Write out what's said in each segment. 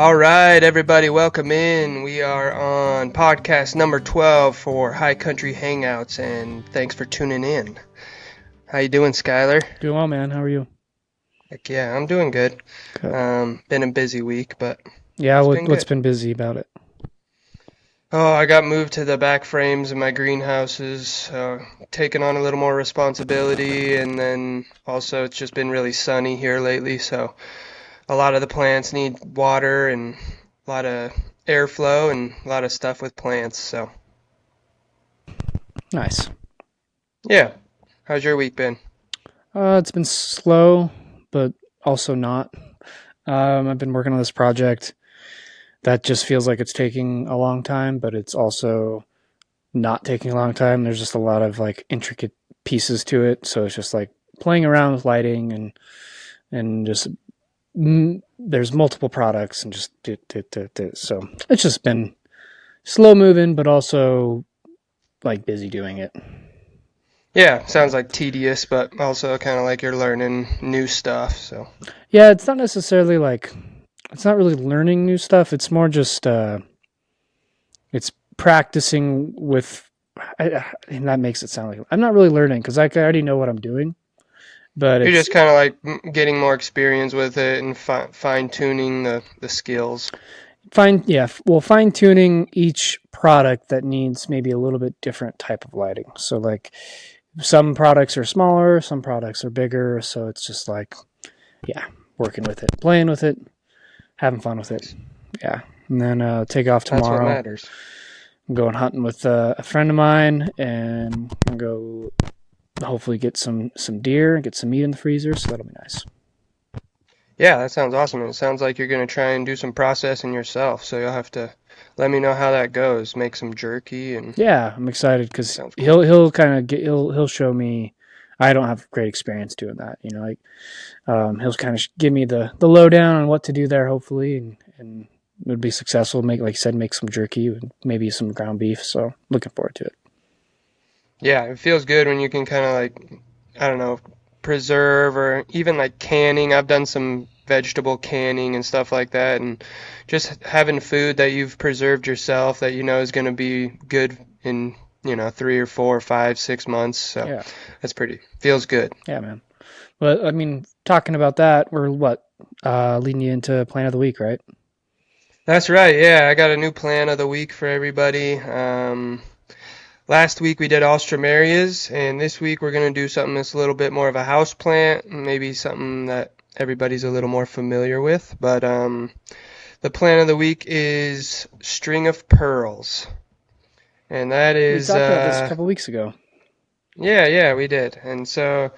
All right, everybody, welcome in. We are on podcast number 12 for High Country Hangouts, and thanks for tuning in. How you doing, Skylar? Doing well, man. How are you? Heck yeah, I'm doing good. Good. Been a busy week, but Yeah, it's been what's good. been busy about it? Oh, I got moved to the back frames of my greenhouses, taking on a little more responsibility, and then also it's just been really sunny here lately, so a lot of the plants need water and a lot of airflow and a lot of stuff with plants, so Nice. yeah. How's your week been? It's been slow, but also not. I've been working on this project that just feels like it's taking a long time, but it's also not taking a long time. There's just a lot of like intricate pieces to it, so it's just like playing around with lighting and just there's multiple products and just so it's just been slow moving, but also like busy doing it. Yeah, sounds like tedious, but also kind of like you're learning new stuff. So Yeah, it's not necessarily like it's not really learning new stuff. It's more just it's practicing with, and that makes it sound like I'm not really learning because I already know what I'm doing. But you're it's just kind of like getting more experience with it and fine tuning the skills. fine tuning each product that needs maybe a little bit different type of lighting. So like some products are smaller, some products are bigger. So it's just like yeah, working with it, playing with it, having fun with it. Yeah, and then take off That's what tomorrow. matters. I'm going hunting with a friend of mine, and I'm go hopefully get some deer and get some meat in the freezer. So that'll be nice. Yeah, that sounds awesome. And it sounds like you're gonna try and do some processing yourself. So you'll have to let me know how that goes. Make some jerky and Yeah, I'm excited because sounds cool. he'll kind of get he'll show me. I don't have great experience doing that, you know. Like he'll kind of give me the lowdown on what to do there, hopefully, and it would be successful. Make like I said, make some jerky and maybe some ground beef. So looking forward to it. Yeah, it feels good when you can kind of like, I don't know, preserve or even like canning. I've done some vegetable canning and stuff like that, and just having food that you've preserved yourself that you know is going to be good in, 3 or 4 or 5, 6 months. So Yeah, that's feels good. yeah, man. But I mean, talking about that, we're what leading you into plan of the week, right? That's right. Yeah, I got a new plan of the week for everybody. Last week we did Alstromerias, and this week we're going to do something that's a little bit more of a house plant, maybe something that everybody's a little more familiar with. But the plan of the week is string of pearls, and that We is talked about this a couple weeks ago. yeah, we did. And so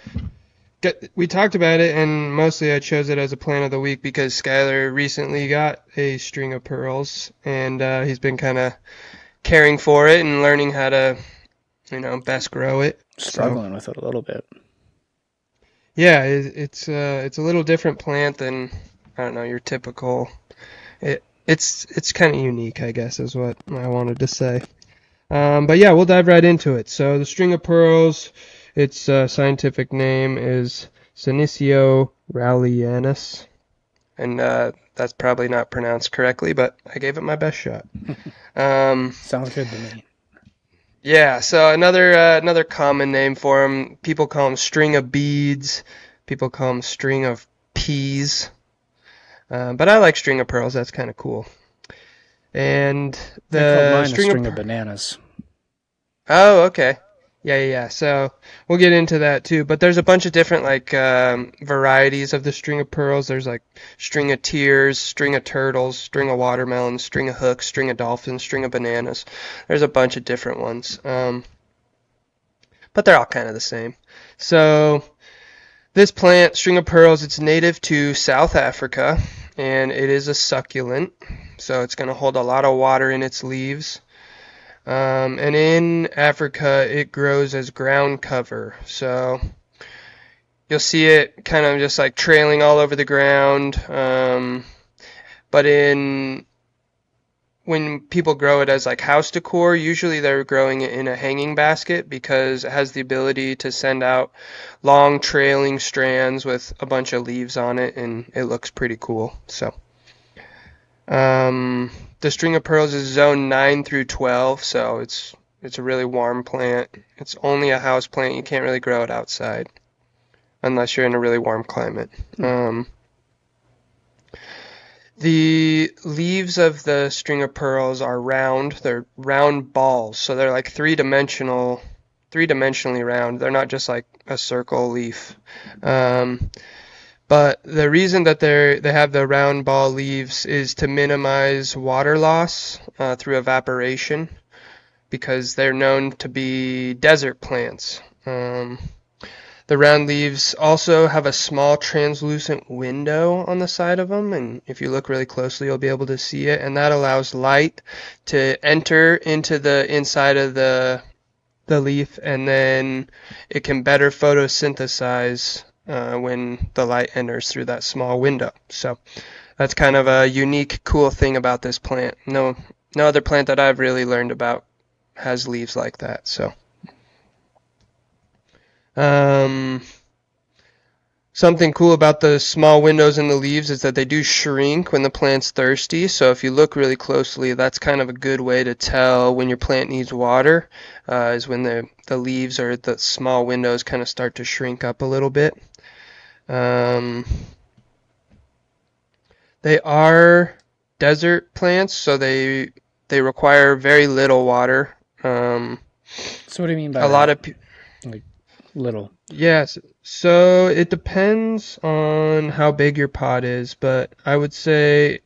we talked about it, and mostly I chose it as a plan of the week because Skylar recently got a string of pearls, and he's been kind of caring for it and learning how to best grow it. So Struggling with it a little bit. yeah, it's a little different plant than I don't know your typical. It's kind of unique, I guess, is what I wanted to say. But yeah, we'll dive right into it. So the string of pearls, its scientific name is Senecio rallianus, and that's probably not pronounced correctly, but I gave it my best shot. Um, Sounds good to me. Yeah, so another common name for them. People call them string of beads. People call them string of peas. But I like string of pearls. That's kind of cool. And They called the mine a string of string of bananas. oh, okay. Yeah. So we'll get into that too. But there's a bunch of different like varieties of the string of pearls. There's like string of tears, string of turtles, string of watermelons, string of hooks, string of dolphins, string of bananas. There's a bunch of different ones. But they're all kind of the same. So this plant, string of pearls, it's native to South Africa, and it is a succulent. So it's going to hold a lot of water in its leaves. And in Africa, it grows as ground cover. So you'll see it kind of just like trailing all over the ground. But when people grow it as like house decor, usually they're growing it in a hanging basket because it has the ability to send out long trailing strands with a bunch of leaves on it, and it looks pretty cool. So Um, the string of pearls is zone 9 through 12, so it's a really warm plant. It's only a house plant. You can't really grow it outside unless you're in a really warm climate. Hmm. Um, the leaves of the string of pearls are round. They're round balls, so they're like three-dimensionally round. They're not just like a circle leaf. Um, But the reason that they have the round ball leaves is to minimize water loss through evaporation because they're known to be desert plants. The round leaves also have a small translucent window on the side of them, and if you look really closely, you'll be able to see it, and that allows light to enter into the inside of the leaf, and then it can better photosynthesize when the light enters through that small window. So that's kind of a unique, cool thing about this plant. No other plant that I've really learned about has leaves like that. So um, something cool about the small windows in the leaves is that they do shrink when the plant's thirsty. So if you look really closely, that's kind of a good way to tell when your plant needs water, is when the leaves or the small windows kind of start to shrink up a little bit. Um, they are desert plants, so they require very little water. Um, So what do you mean by a lot that? of Like little. Yes, so it depends on how big your pot is, but I would say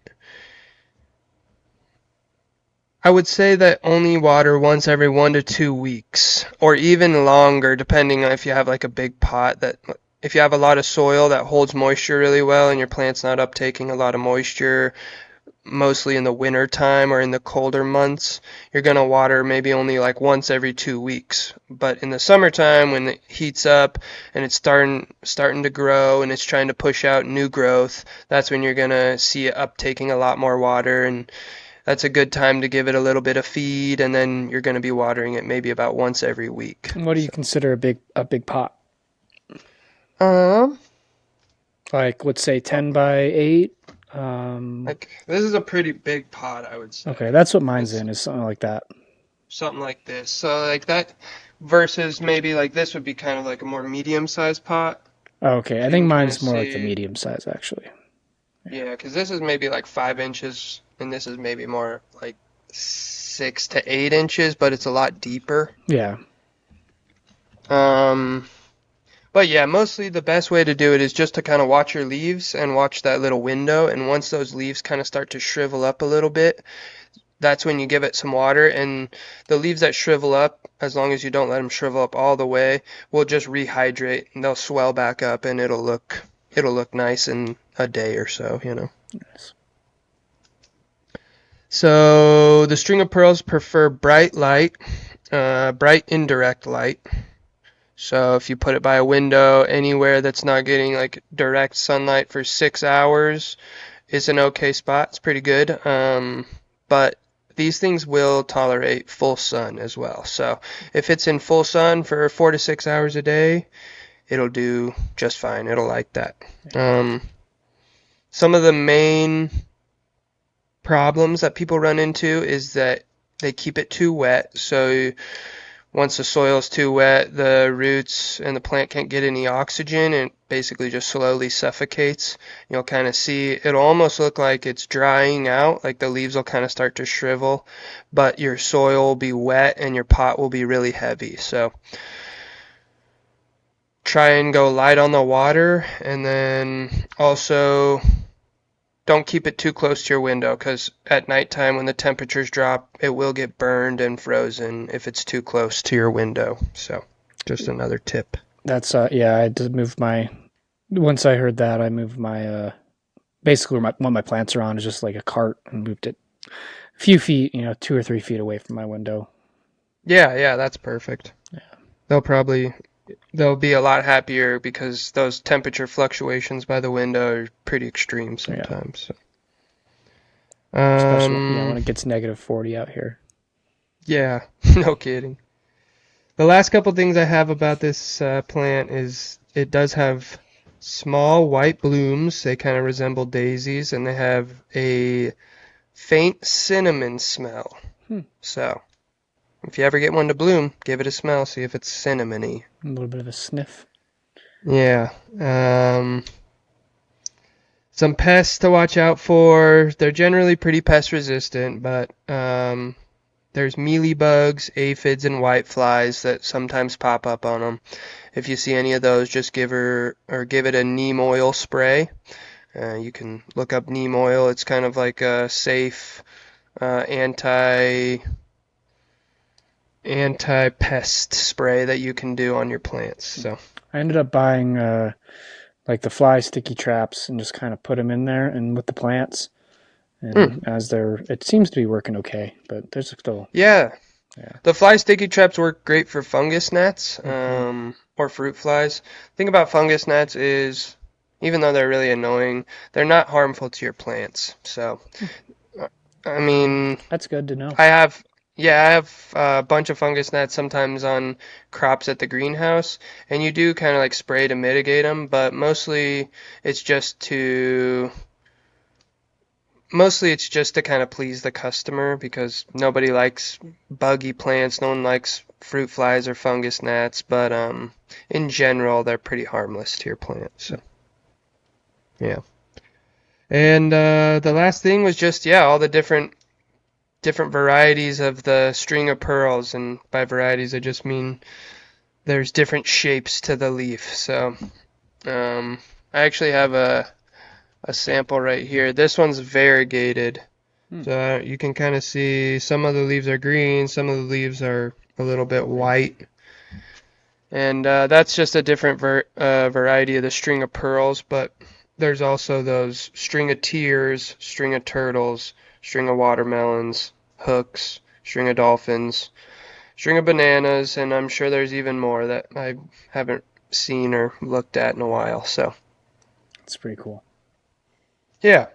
that only water once every 1 to 2 weeks, or even longer, depending on if you have like a big pot that if you have a lot of soil that holds moisture really well and your plant's not uptaking a lot of moisture, mostly in the winter time or in the colder months, you're going to water maybe only like once every 2 weeks. But in the summertime when it heats up and it's starting to grow and it's trying to push out new growth, that's when you're going to see it uptaking a lot more water, and that's a good time to give it a little bit of feed, and then you're going to be watering it maybe about once every week. What do you So consider a big pot? um Like let's say 10 by 8. Um, like this is a pretty big pot, I would okay, say. that's what mine's It's in. Is something like that. something like this. So like that versus maybe like this would be kind of like a more medium-sized pot. Okay, If I you think can kind of mine's more like the see, medium size actually. yeah, because this is maybe like 5 inches, and this is maybe more like 6 to 8 inches, but it's a lot deeper. Yeah. Um, but yeah, mostly the best way to do it is just to kind of watch your leaves and watch that little window, and once those leaves kind of start to shrivel up a little bit, that's when you give it some water, and the leaves that shrivel up, as long as you don't let them shrivel up all the way, will just rehydrate and they'll swell back up, and it'll look nice in a day or so. Nice. So the string of pearls prefer bright light, bright indirect light. So if you put it by a window anywhere that's not getting like direct sunlight for 6 hours, is an okay spot. It's pretty good. But these things will tolerate full sun as well. So if it's in full sun for 4 to 6 hours a day, it'll do just fine. It'll like that. Um, some of the main problems that people run into is that they keep it too wet. So once the soil is too wet, the roots and the plant can't get any oxygen, and it basically just slowly suffocates. You'll kind of see it'll almost look like it's drying out, like the leaves will kind of start to shrivel, but your soil will be wet and your pot will be really heavy. So try and go light on the water, and then also don't keep it too close to your window, because at nighttime when the temperatures drop, it will get burned and frozen if it's too close to your window. So, just another tip. That's yeah. I had to move my. Once I heard that, I moved my basically where what my plants are on is just like a cart and moved it a few feet, 2 or 3 feet away from my window. Yeah, yeah, that's perfect. Yeah. They'll be a lot happier because those temperature fluctuations by the window are pretty extreme Yeah. sometimes. So. Especially when Um, it gets -40 out here. yeah, no kidding. The last couple things I have about this plant is it does have small white blooms. They kind of resemble daisies, and they have a faint cinnamon smell. Hmm. So, if you ever get one to bloom, give it a smell, see if it's cinnamony. A little bit of a sniff. Yeah. Some pests to watch out for. They're generally pretty pest resistant, but there's mealybugs, aphids, and whiteflies that sometimes pop up on them. If you see any of those, just give it a neem oil spray. You can look up neem oil. It's kind of like a safe anti-pest spray that you can do on your plants. So I ended up buying like the fly sticky traps and just kind of put them in there and with the plants. hmm. And it seems to be working okay, but there's still, Yeah, yeah. the fly sticky traps work great for fungus gnats Oh, cool. or fruit flies. The thing about fungus gnats is, even though they're really annoying, they're not harmful to your plants. So, I mean, That's good to know. I have, yeah, I have a bunch of fungus gnats sometimes on crops at the greenhouse, and you do kind of like spray to mitigate them, but it's just to mostly it's just to kind of please the customer because nobody likes buggy plants, no one likes fruit flies or fungus gnats, but in general they're pretty harmless to your plant. So yeah. And the last thing was just all the different varieties of the string of pearls, and by varieties I just mean there's different shapes to the leaf. So I actually have a sample right here. This one's variegated. Hmm. So you can kind of see some of the leaves are green, some of the leaves are a little bit white. And that's just a different variety of the string of pearls, but there's also those string of tears, string of turtles, string of watermelons, hooks, string of dolphins, string of bananas, and I'm sure there's even more that I haven't seen or looked at in a while. So, That's pretty cool. yeah.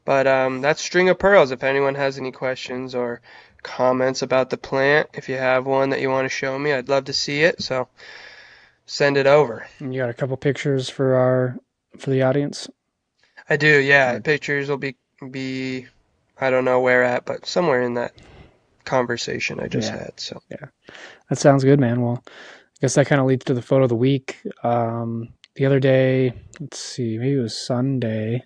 But that's string of pearls. If anyone has any questions or comments about the plant, if you have one that you want to show me, I'd love to see it. So send it over. And you got a couple pictures for the audience? I do, yeah. Good. Pictures will be I don't know where at, but somewhere in that conversation I just Yeah. had. So Yeah. That sounds good, man. Well, I guess that kind of leads to the photo of the week. The other day, let's see, maybe it was Sunday,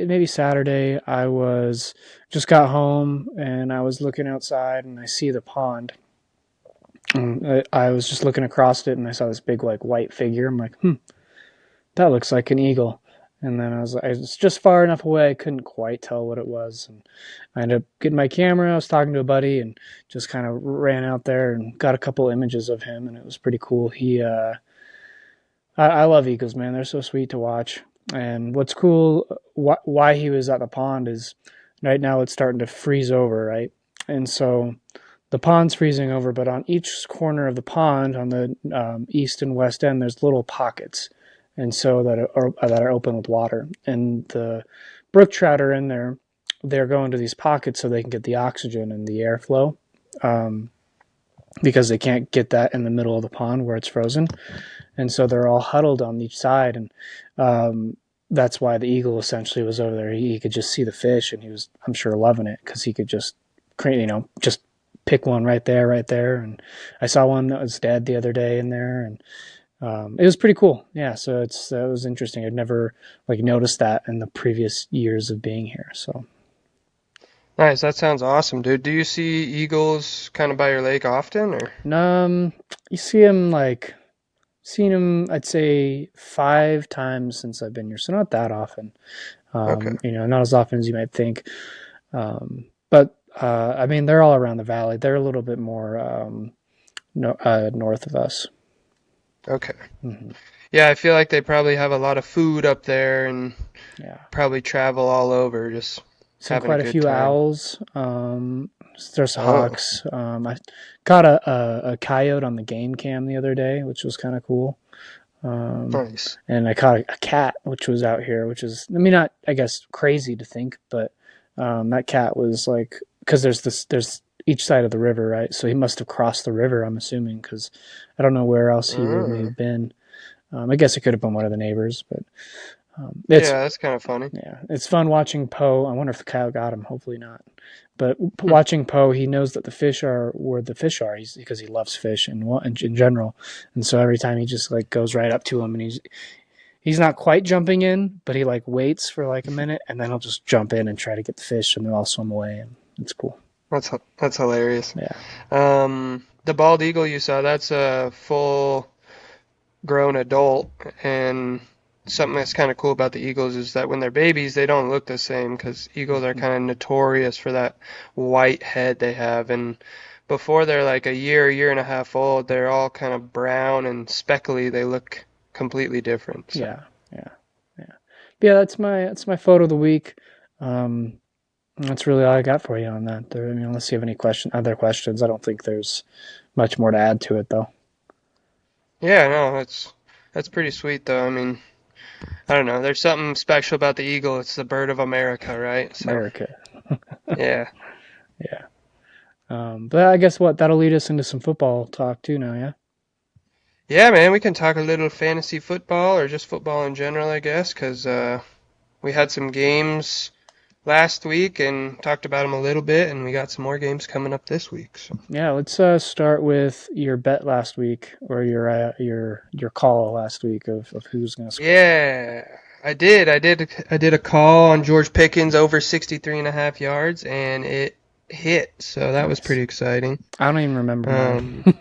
maybe Saturday, I was just got home and I was looking outside and I see the pond. And I was just looking across it and I saw this big like white figure. I'm like, that looks like an eagle. And then I was just far enough away I couldn't quite tell what it was. And I ended up getting my camera. I was talking to a buddy and just kind of ran out there and got a couple images of him, and it was pretty cool. I love eagles, man. They're so sweet to watch. And what's cool, why he was at the pond is right now it's starting to freeze over, right? And so the pond's freezing over, but on each corner of the pond, on the east and west end, there's little pockets, and so that are open with water. And the brook trout are in there. They're going to these pockets so they can get the oxygen and the airflow, um, because they can't get that in the middle of the pond where it's frozen. And so they're all huddled on each side, and that's why the eagle essentially was over there. He could just see the fish, and he was, I'm sure, loving it because he could just, just pick one right there, right there. And I saw one that was dead the other day in there, and it was pretty cool. Yeah, so it was interesting. I'd never like noticed that in the previous years of being here. So nice. That sounds awesome, dude. Do you see eagles kind of by your lake often, or? you see him like seen him, I'd say 5 times since I've been here, so not that often. Okay. Not as often as you might think. But I mean, they're all around the valley. They're a little bit more north of us. Okay. Hmm. Yeah, I feel like they probably have a lot of food up there and Yeah, probably travel all over just seen having a quite a good few time. owls. There's Oh, hawks. I caught a coyote on the game cam the other day, which was kind of cool. Um, nice. and I caught a cat, which was out here, which is, I mean, not, I guess, crazy to think, but that cat was like, because there's each side of the river, right? So he must have crossed the river, I'm assuming, because I don't know where else he would may Mm. have been. I guess it could have been one of the neighbors, but It's Yeah, that's kind of funny. Yeah, it's fun watching Poe. I wonder if Kyle got him. Hopefully not. But watching Poe, he knows that the fish are where the fish are. Because he loves fish in general, and so every time he just like goes right up to him, and he's not quite jumping in, but he like waits for like a minute, and then he'll just jump in and try to get the fish, and they'll all swim away, and it's cool. That's hilarious. Yeah, The bald eagle you saw, that's a full grown adult, and something that's kind of cool about the eagles is that when they're babies, they don't look the same because eagles are kind of notorious for that white head they have, and before they're like a year and a half old, they're all kind of brown and speckly. They look completely different. So yeah, yeah, yeah. But yeah, that's my photo of the week. Um, that's really all I got for you on that. I mean, unless you have any other questions, I don't think there's much more to add to it, though. yeah, no, that's pretty sweet though. I mean, I don't know. There's something special about the eagle. It's the bird of America, right? So America. yeah. Yeah. But I guess that'll lead us into some football talk too now, yeah? Yeah, man, we can talk a little fantasy football or just football in general, I guess, 'cause we had some games last week and talked about them a little bit, and we got some more games coming up this week. So Yeah, let's start with your bet last week or your call last week of who's going to score. yeah, I did a call on George Pickens over 63.5 yards, and it hit. So that was Nice. pretty exciting. I don't even remember mine. Um,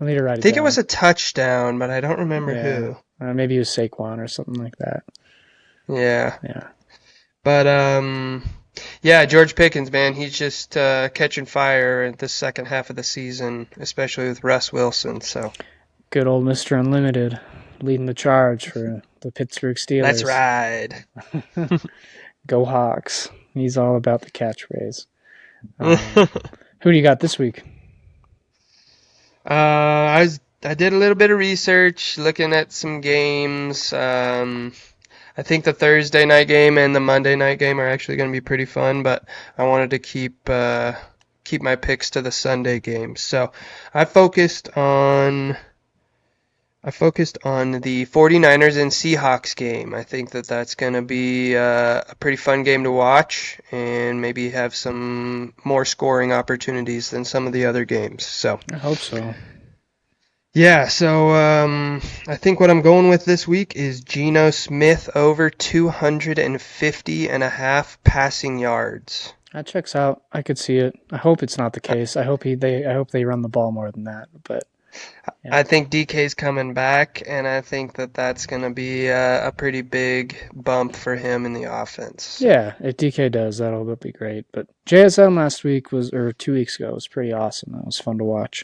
I need to write I it think it down. was a touchdown, but I don't remember Yeah. who. Maybe it was Saquon or something like that. Yeah. Yeah. But yeah, George Pickens, man, he's just catching fire at the second half of the season, especially with Russ Wilson. So Good old Mr. Unlimited leading the charge for the Pittsburgh let's Steelers. ride. Go Hawks. He's all about the catchphrase. Who do you got this week? I did a little bit of research, looking at some games. I think the Thursday night game and the Monday night game are actually going to be pretty fun, but I wanted to keep my picks to the Sunday games. So I focused on I focused on the 49ers and Seahawks game. I think that that's going to be a pretty fun game to watch and maybe have some more scoring opportunities than some of the other games. So, I hope so. yeah, so I think what I'm going with this week is Geno Smith over 250.5 passing yards. That checks out. I could see it. I hope it's not the case. I hope they run the ball more than that. But yeah, I think DK's coming back, and I think that that's going to be a pretty big bump for him in the offense. So, yeah. If DK does, that'll be great. But JSN last week or 2 weeks ago was pretty awesome. That was fun to watch.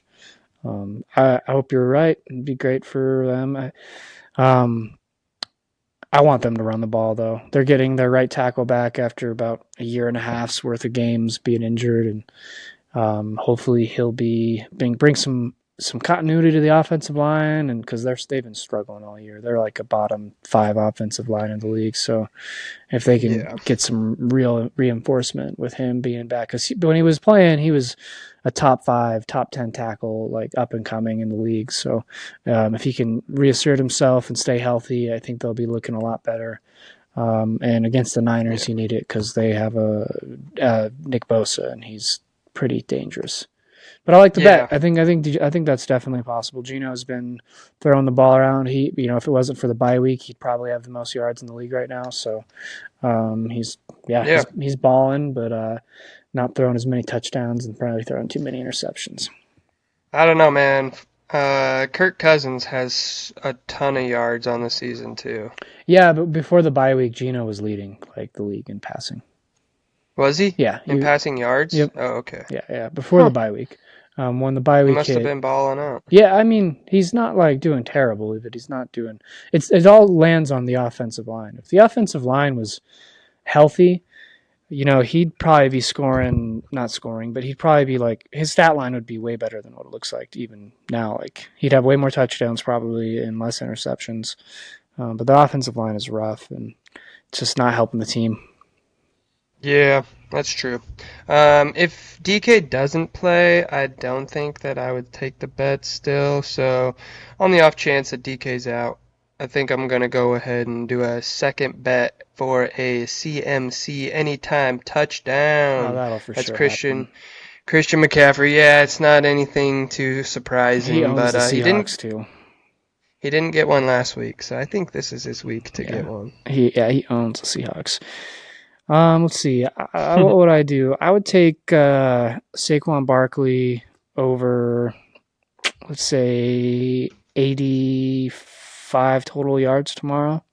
I hope you're right. It'd be great for them. Um, I want them to run the ball though. They're getting their right tackle back after about a year and a half's worth of games being injured, and hopefully he'll bring some continuity to the offensive line, and because they've been struggling all year, they're like a bottom 5 offensive line in the league. So if they can yeah. get some real reinforcement with him being back, because when he was playing, he was a top 5, top 10 tackle, like up and coming in the league. So if he can reassert himself and stay healthy, I think they'll be looking a lot better. And against the Niners, you need it because they have Nick Bosa, and he's pretty dangerous. But I like the bet. Yeah. I think that's definitely possible. Geno's been throwing the ball around. If it wasn't for the bye week, he'd probably have the most yards in the league right now. So he's Yeah. he's balling, but not throwing as many touchdowns and probably throwing too many interceptions. I don't know, man. Kirk Cousins has a ton of yards on the season, too. Yeah, but before the bye week, Geno was leading like the league in passing. Was he? Yeah, In passing yards? yep, Oh, okay. yeah. Before the Huh. bye week, when the bye He week must have hit, been balling out. yeah, I mean, he's not like doing terribly, but he's not doing it all lands on the offensive line. If the offensive line was healthy, he'd probably be not scoring, but he'd probably be like his stat line would be way better than what it looks like even now. Like he'd have way more touchdowns probably and less interceptions. But the offensive line is rough and it's just not helping the team. Yeah, that's true. If DK doesn't play, I don't think that I would take the bet still. So, on the off chance that DK's out, I think I'm gonna go ahead and do a second bet for a CMC anytime Oh, touchdown. that'll for That's sure happen. Christian McCaffrey. Yeah, it's not anything too He surprising, owns but the he didn't Seahawks too. he didn't get one last week, so I think this is his week to Yeah, get one. he owns the Seahawks. Let's see. What would I do? I would take Saquon Barkley over, let's say, 85 total yards tomorrow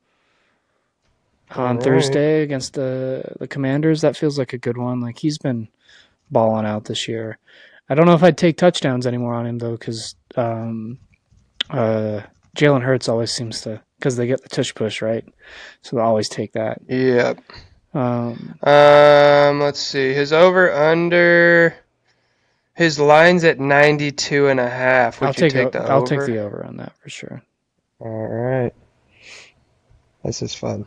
All on right. Thursday against the Commanders. That feels like a good one. Like he's been balling out this year. I don't know if I'd take touchdowns anymore on him though, because uh, Jalen Hurts always seems to, because they get the tush push right, so they always take that. Yep. Um, Let's see. His line's at 92.5. Would you take the I'll take over? the over on that for sure. All right. This is fun.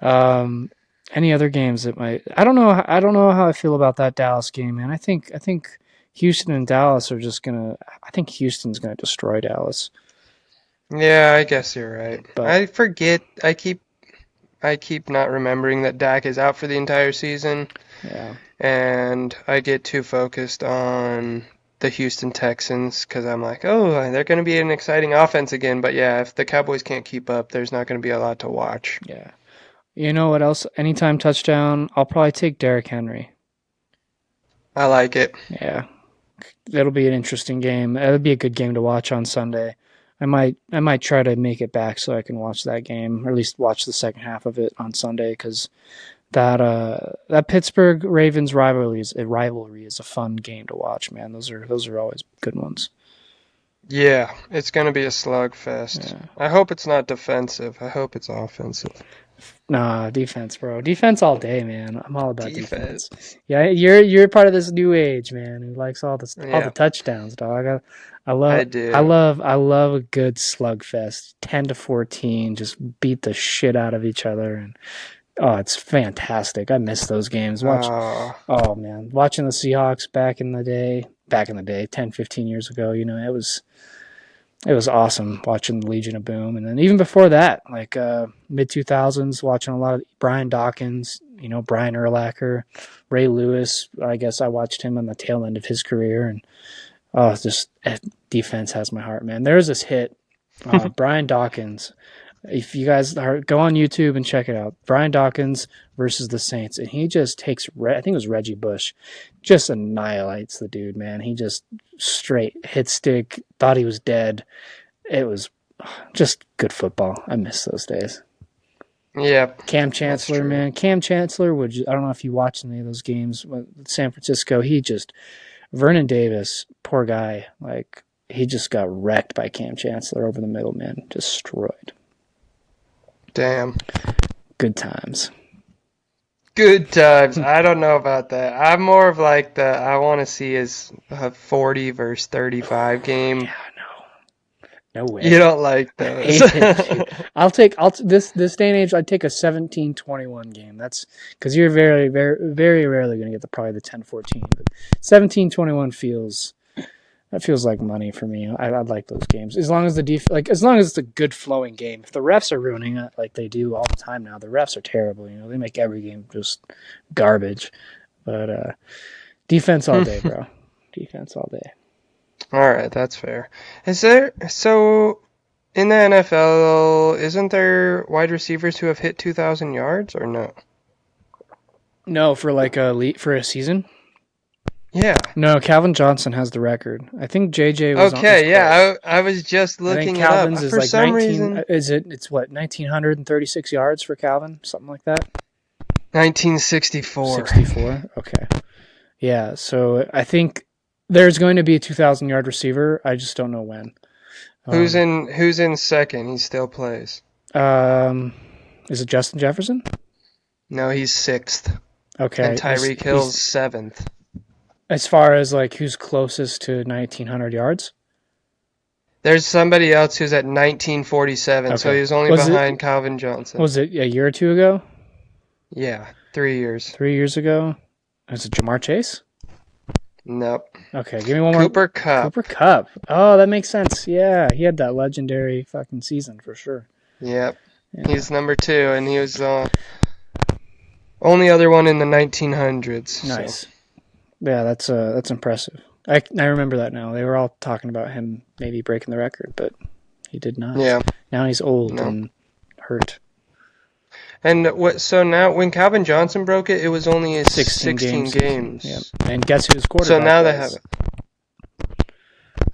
Um, any other games that might? I don't know. I don't know how I feel about that Dallas game, man. I think Houston and Dallas are just gonna. I think Houston's gonna destroy Dallas. Yeah, I guess you're right. But I forget. I keep not remembering that Dak is out for the entire season, yeah, and I get too focused on the Houston Texans because I'm like, oh, they're going to be an exciting offense again. But yeah, if the Cowboys can't keep up, there's not going to be a lot to watch. yeah. You know what else? Anytime touchdown, I'll probably take Derrick Henry. I like it. Yeah, that'll be an interesting game. That'll be a good game to watch on Sunday. I might try to make it back so I can watch that game, or at least watch the second half of it on Sunday, because that Pittsburgh Ravens rivalry is a fun game to watch, man. Those are always good ones. Yeah, it's going to be a slugfest. Yeah. I hope it's not defensive. I hope it's offensive. Nah, defense, bro. Defense all day, man. I'm all about defense. Defense. Yeah, you're part of this new age, man, who likes all the Yeah, touchdowns, dog. I do. I love a good slugfest. 10-14, just beat the shit out of each other, and oh, it's fantastic. I miss those games. Oh, Oh man, watching the Seahawks back in the day, 10, 15 years ago, it was awesome watching the Legion of Boom. And then even before that, like mid 2000s, watching a lot of Brian Dawkins, Brian Urlacher, Ray Lewis. I guess I watched him on the tail end of his career. And oh, just defense has my heart, man. There's this hit, Brian Dawkins. If you guys go on YouTube and check it out, Brian Dawkins versus the Saints, and he just takes, I think it was Reggie Bush, just annihilates the dude, man. He just straight hit stick, thought he was dead. It was just good football. I miss those days. yep, Cam that's Chancellor, true. man. Cam Chancellor, I don't know if you watched any of those games with San Francisco. Vernon Davis, poor guy, like, he just got wrecked by Cam Chancellor over the middle, man. Destroyed. Damn. Good times. Good times. I don't know about that. I'm more of like I want to see is a 40 versus 35 game. Yeah, no You way. don't like I those. hate it, dude. This day and age, I'd take a 17-21 game. That's because you're very rarely going to get probably the 10-14, but 17-21 feels like money for me. I'd like those games as long as as long as it's a good flowing game. If the refs are ruining it like they do all the time now, the refs are terrible. They make every game just garbage. But defense all day, bro. Defense all day. All right, that's fair. Is there so in the NFL, isn't there wide receivers who have hit 2,000 yards or no? No, for like for a season. Yeah. No, Calvin Johnson has the record. I think JJ was Okay, close. yeah, I was just I think looking it up. Calvin's is For like some 19. reason, It's what 1936 yards for Calvin, something like that. 1964. 64. Okay. Yeah. So I think there's going to be a 2,000 yard receiver. I just don't know when. Um, Who's in second? He still plays. um, is it Justin Jefferson? No, he's sixth. And Okay. Tyreek Hill's seventh. As far as like who's closest to 1,900 yards. There's somebody else who's at 1947, so Okay. he was only behind Calvin Johnson. Was it a year or two ago? Yeah, 3 years. 3 years ago? Is it Jamar Chase? Nope. Okay, give me one more. Cooper Cup. Cooper Cup. Oh, that makes sense. Yeah, he had that legendary fucking season for sure. Yep. Yeah, He's number 2, and he was only other one in the 1900s. So nice. Yeah, that's impressive. I remember that now. They were all talking about him maybe breaking the record, but he did not. yeah, Now he's old no. and hurt. And what? So now, when Calvin Johnson broke it, it was only his 16 game 16 season. Yep. games. And guess who his So quarterback now they have was? it.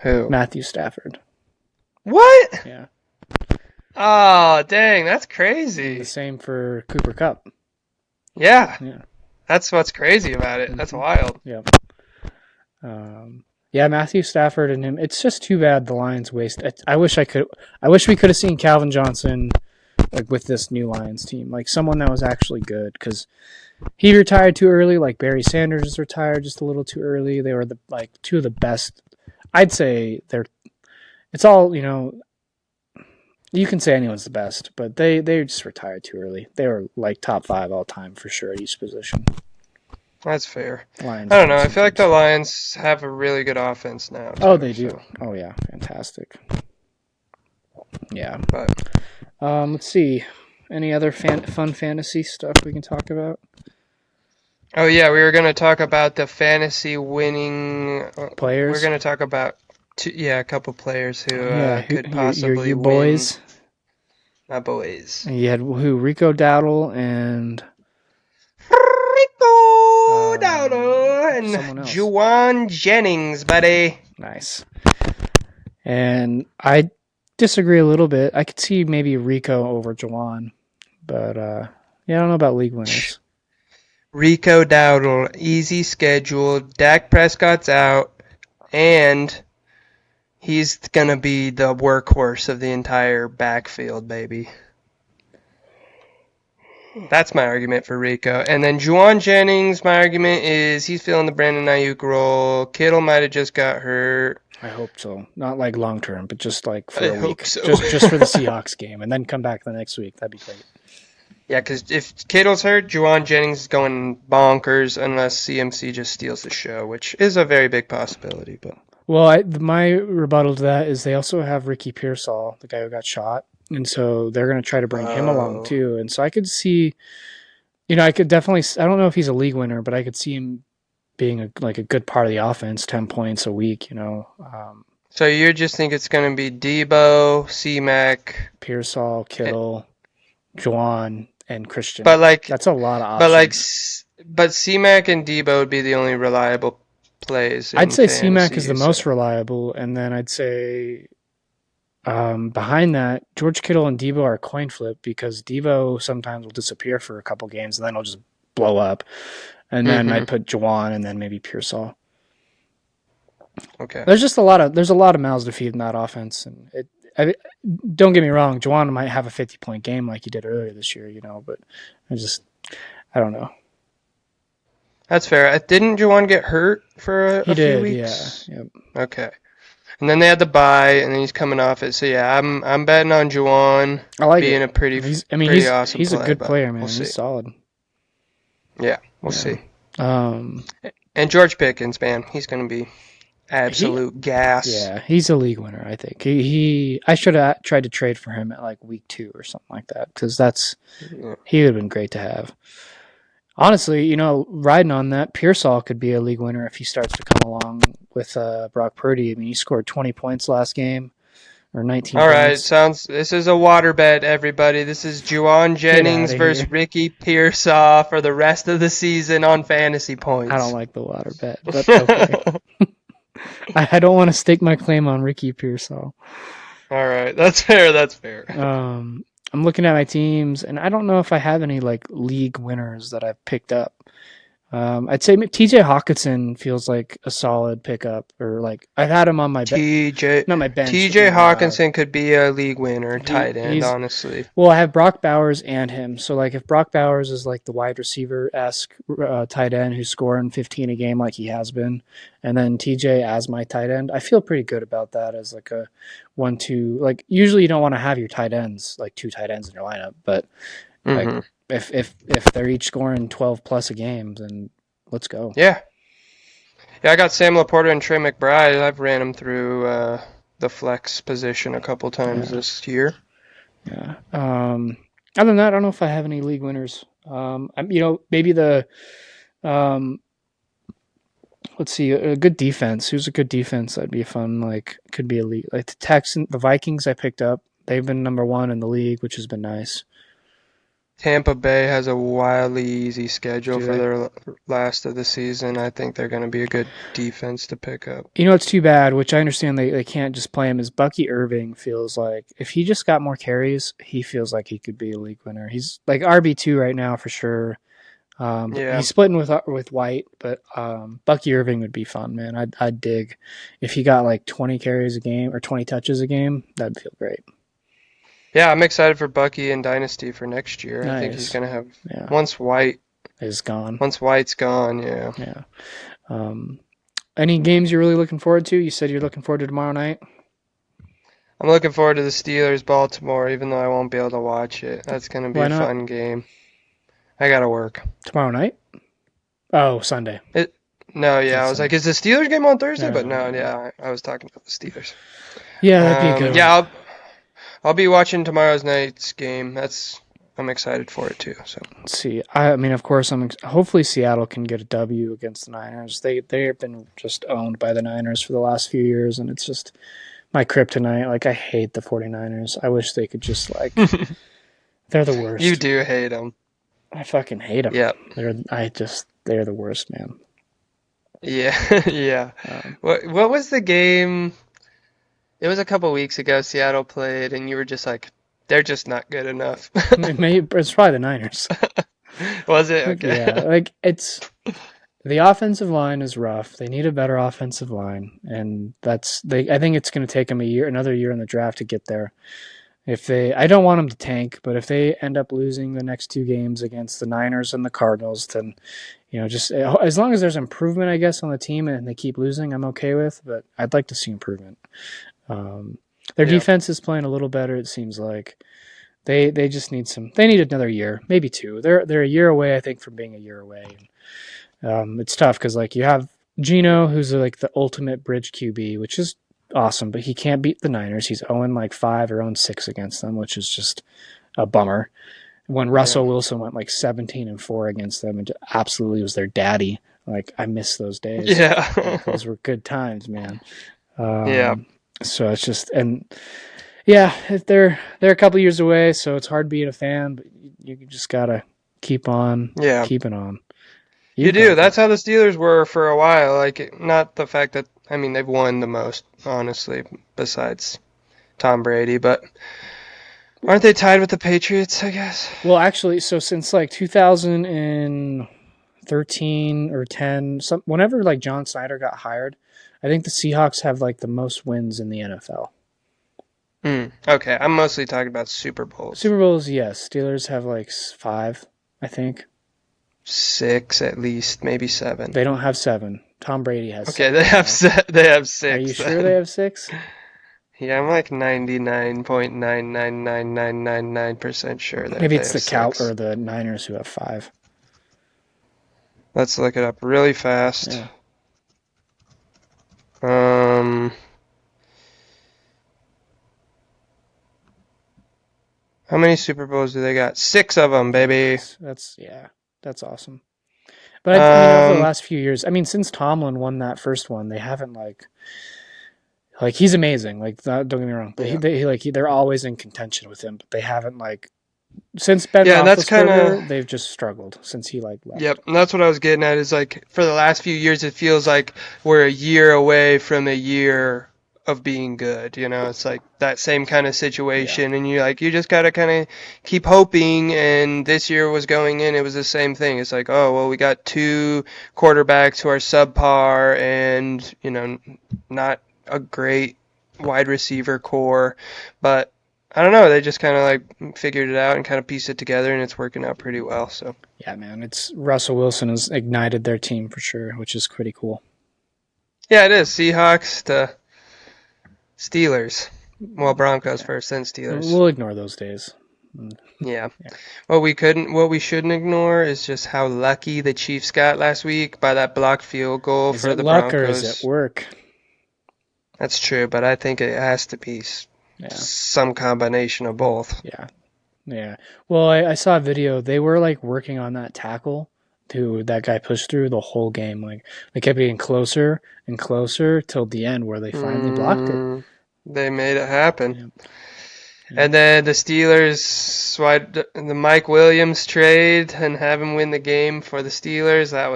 Who? Matthew Stafford. What? Yeah. Oh, dang, that's And the crazy. same for Cooper Cup. Yeah, Yeah. that's what's crazy about it. That's Hmm. wild. Yep. Yeah, Matthew Stafford and him. It's just too bad the Lions waste. I wish I could. I wish we could have seen Calvin Johnson like with this new Lions team, like someone that was actually good because he retired too early. Like Barry Sanders retired just a little too early. They were the like two of the best. I'd say they're. It's all you can say anyone's the best, but they just retired too early. They were like top 5 all time for sure at each position. That's fair. Lions I don't have know. I some feel like the teams. Lions have a really good offense now Oh, too. they do. So, Oh yeah, fantastic. Yeah. but Let's see. Any other fun fantasy stuff we can talk about? oh yeah, we were gonna talk about the fantasy winning. We're Players. gonna talk about a couple players who Yeah, could your possibly you win. boys. My boys. And you had who? Rico Dowdle and Rico Dowdle and someone else. Juwan Jennings, buddy. Nice. And I disagree a little bit. I could see maybe Rico over Jawan, but yeah, I don't know about league winners. Rico Dowdle, easy schedule. Dak Prescott's out, and he's gonna be the workhorse of the entire backfield, baby. That's my argument for Rico. And then Juwan Jennings, my argument is he's filling the Brandon Ayuk role. Kittle might have just got hurt. I hope so. Not like long term, but just like for I a hope week, so. just for the Seahawks game, and then come back the next week. That'd be great. Yeah, because if Kittle's hurt, Juwan Jennings is going bonkers unless CMC just steals the show, which is a very big possibility. But Well, my rebuttal to that is they also have Ricky Pearsall, the guy who got shot, and so they're going to try to bring him along oh, too. And so I could see, I could definitely. I don't know if he's a league winner, but I could see him being a good part of the offense, 10 points a week. so you just think it's going to be Debo, C-Mac, Pearsall, eh, Kittle, Juwan, and Christian. but like, That's a lot of but like, options. but C-Mac and Debo would be the only reliable plays I'd in say C-Mac fantasy, is the you say? most reliable, and then I'd say behind that, George Kittle and Debo are a coin flip because Debo sometimes will disappear for a couple games and then he'll just blow up. And then Mm-hmm. I'd put Juwan and then maybe Pearsall. Okay. There's a lot of mouths to feed in that offense, and don't get me wrong, Juwan might have a 50-point game like he did earlier this year, but I don't know. That's fair. Didn't Juwan get hurt for He a few did, yeah. weeks? Yep. Okay. And then they had the bye, and then he's coming off it. So yeah, I'm betting on Juwan I like being it. a pretty He's awesome he's a play, good but player, man. we'll He's see. solid. Yeah, we'll Yeah. see. Um, And George Pickens, man, he's gonna be he absolute gas. Yeah, he's a league winner. I think I should have tried to trade for him at like week 2 or something like that because Yeah. he would have been great to have. Honestly, riding on that, Pearsall could be a league winner if he starts to come along with Brock Purdy. I mean, he scored 20 points last game or 19 All right, points. this is a water bet, everybody. This is Juwan Get out Jennings of versus here. Ricky Pearsall for the rest of the season on fantasy I don't points. like the water bet, but okay. I don't want to stake my claim on Ricky Pearsall. All right, that's fair. That's fair. I'm looking at my teams, and I don't know if I have any like league winners that I've picked up. I'd say TJ Hawkinson feels like a solid pickup, or like I've had him on my TJ not my bench. TJ Hawkinson could be a league winner, tight end, He's honestly. well, I have Brock Bowers and him. So like if Brock Bowers is like the wide receiver esque tight end who's scoring 15 a game like he has been, and then TJ as my tight end, I feel pretty good about that as like a 1-2. Like usually you don't want to have your tight ends like 2 tight ends in your lineup, but like Hmm. if they're each scoring 12 plus a game, then let's go. Yeah. Yeah, I got Sam Laporta and Trey McBride. I've ran them through the flex position a couple times Yeah, this year. yeah. Other than that, I don't know if I have any league winners. Maybe the um, let's see, a good defense. Who's a good defense? That'd be fun. Like, could be a league. Like the Texans, the Vikings. I picked up. They've been number one in the league, which has been nice. Tampa Bay has a wildly easy schedule Do for they? their last of the season. I think they're going to be a good defense to pick up. You know, it's too bad, which I understand they can't just play him, is Bucky Irving feels like if he just got more carries, he feels like he could be a league winner. He's like RB2 right now for sure. Yeah, He's splitting with White, but Bucky Irving would be fun, man. I'd dig if he got like 20 carries a game or 20 touches a game. That'd feel great. yeah, I'm excited for Bucky and Dynasty for next year. I think he's Nice. going to have Yeah, once White is gone. once White's gone. Yeah, Yeah. Um, any games you're really looking forward to? You said you're looking forward to tomorrow night. I'm looking forward to the Steelers Baltimore, even though I won't be able to watch it. That's going to be Why a not fun game. I got to work. tomorrow night? Oh, Sunday. It No, yeah, I That's was like, Sunday. is the Steelers game on Thursday? But no, No. yeah, I was talking about the Steelers. Yeah, that'd be a good Yeah, one. I'll be watching tomorrow's night's game. I'm excited for it too. So Let's see. I mean, of course, hopefully Seattle can get a W against the Niners. They've been just owned by the Niners for the last few years, and it's just my kryptonite. Like I hate the 49ers. I wish they could just like they're the you worst. do hate them. I fucking hate them. Yep. They're the worst, man. Yeah, yeah. Um, What was the game? It was a couple weeks ago. Seattle played, and you were just like, they're just not good enough. it's probably the Niners. Was it Like, okay? yeah, like it's the offensive line is rough. They need a better offensive line, and that's they. I think it's going to take them another year in the draft to get there. I don't want them to tank, but if they end up losing the next two games against the Niners and the Cardinals, then just as long as there's improvement, I guess, on the team and they keep losing, I'm okay with. But I'd like to see improvement. Um, their Yeah, defense is playing a little better. It seems like they just need some. They need another year, maybe two. They're a year away, I think, from being a year away. It's tough because like you have Gino, who's like the ultimate bridge QB, which is awesome, but he can't beat the Niners. He's 0-5 or 0-6 against them, which is just a bummer. When yeah, Russell Wilson went like 17-4 against them and absolutely was their daddy. Like I miss those days. Like yeah, those were good times, man. yeah, So it's just and yeah, they're a couple years away, so it's hard being a fan, but you just gotta keep on yeah. keeping on. You You've do. got that. That's how the Steelers were for a while. Like, not the fact that I mean they've won the most, honestly, besides Tom Brady, but aren't they tied with the Patriots? I guess. Well, actually, so since like 2013 or 10, whenever like John Snyder got hired, I think the Seahawks have like the most wins in the NFL. Okay, I'm mostly talking about Super Bowls. Super Bowls, yes. Steelers have like five, I think. Six at least, maybe seven. They don't have seven. Tom Brady has Okay, seven now. they have Are you six sure they then. have six? Yeah, I'm like 99.9999999% sure that Maybe they it's have the Cow six. or the Niners who have five. Let's look it up really fast. Yeah. Um, how many Super Bowls do they got? Six of them, baby. That's awesome. But I mean, over the Um, last few years, I mean, since Tomlin won that first one, they haven't like he's amazing. Like don't get me wrong, but yeah, they're always in contention with him. But they haven't like since Ben yeah, and that's kind of. Roethlisberger, they've just struggled since he like left. Yep, and that's what I was getting at is like for the last few years it feels like we're a year away from a year of being good. It's like that same kind of Yeah, situation and you just gotta kinda keep hoping and this year was going in, it was the same thing. It's like, oh well we got two quarterbacks who are subpar and, not a great wide receiver core, but I don't know, they just kinda like figured it out and kinda pieced it together and it's working out pretty well, so yeah, man. It's Russell Wilson has ignited their team for sure, which is pretty cool. yeah, it is. Seahawks to Steelers. Well, Broncos Yeah, first, then Steelers. we'll ignore those days. Yeah. Yeah. What we shouldn't ignore is just how lucky the Chiefs got last week by that blocked field goal Is for it the luck or is it Broncos. work? That's true, but I think it has to be Yeah. some combination of both. Yeah. Yeah. Well, I saw a video. They were like working on that tackle to that guy pushed through the whole game. Like they kept getting closer and closer till the end where they finally blocked it. Mm, they made it happen. Yep. Yep. And then the Steelers swiped the Mike Williams trade and have him win the game for the Steelers. That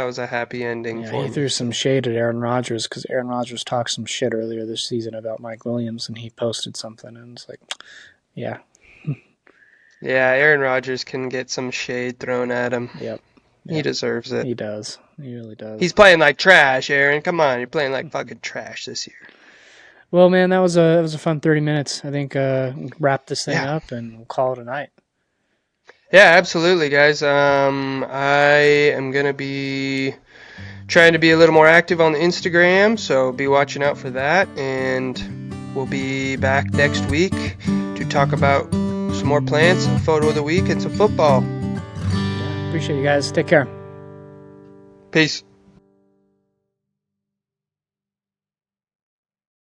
was a happy ending Yeah, for he me. threw some shade at Aaron Rodgers because Aaron Rodgers talked some shit earlier this season about Mike Williams, and he posted something, and it's like, yeah, Yeah, Aaron Rodgers can get some shade thrown at him. yep, He yep, deserves it. he does. He really He's does. playing like trash, Aaron. Come on, you're playing like fucking trash this year. Well, man, that was a fun 30 minutes. I think wrap this thing Yeah. up and we'll call it a night. Yeah, absolutely, guys. I am gonna be trying to be a little more active on the Instagram, so be watching out for that. And we'll be back next week to talk about some more plants, a photo of the week, and some football. Yeah, appreciate you guys. Take care. Peace.